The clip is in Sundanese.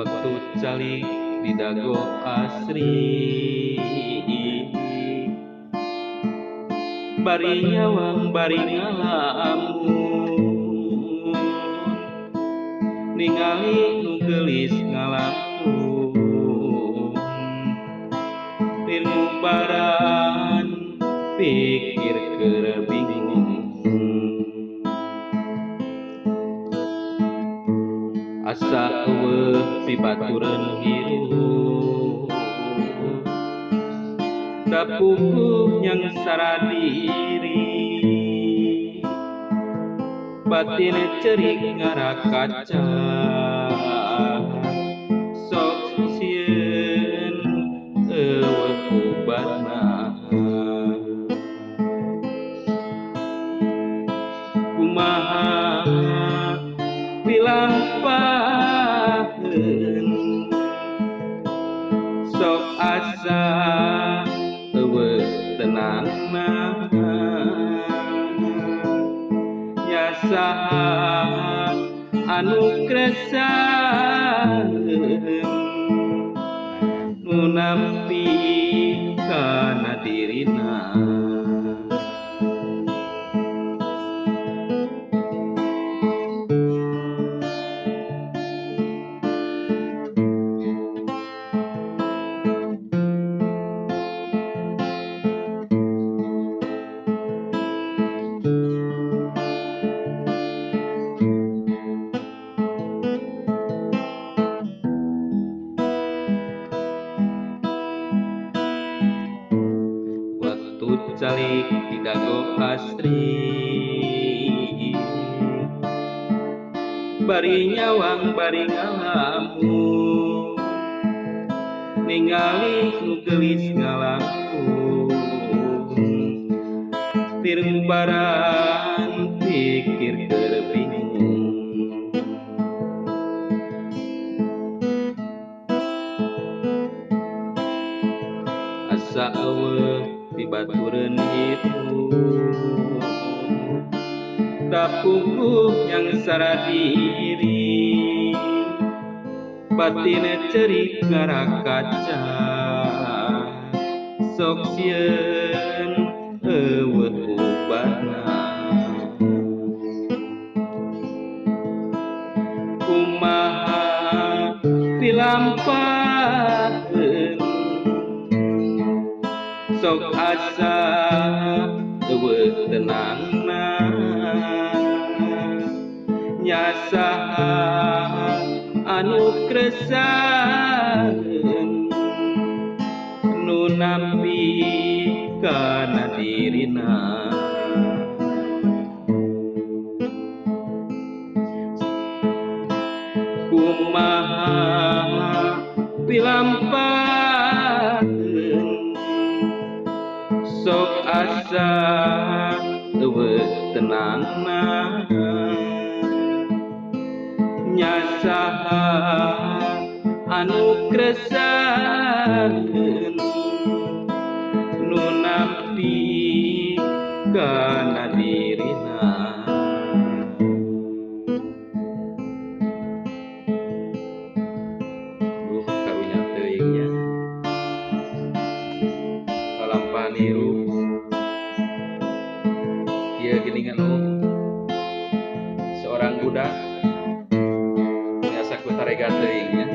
Waktu calik di dago asri, bari nyawang bari ngalamun, ningali nu geulis ngalamun, ilmu baran pikir keur bingung. Asa eueuh pibatureun hirup, da puguh yang saradiri, batin cerik ngarakaca, sok sieun eueuh ubadna. Kumaha dilampaheun, sok asa eueuh tenangna, nya saha anu kresaheun nu nampi kana dirina. Calik di dago asri, bari nyawang bari ngalamun, ningali nu geulis ngalamun, tirung baran pikir keur bingung. Asa eueuh pibatureun hirup, da puguh yang saradiri, batin cerik ngarakaca, sok sieun eueuh ubadna. Kumaha dilampaheun, sok asa eueuh tenangna, nya saha anu kresaheun nu nampi kana dirina. Kumaha dilampaheun, sok asa eueuh tenangna, nya saha anu kresaheun nu nampi kana dirina. Karunya teuing nya lalampahan hirup ieu geuningan seorang budak nya sakutarega teuing nya.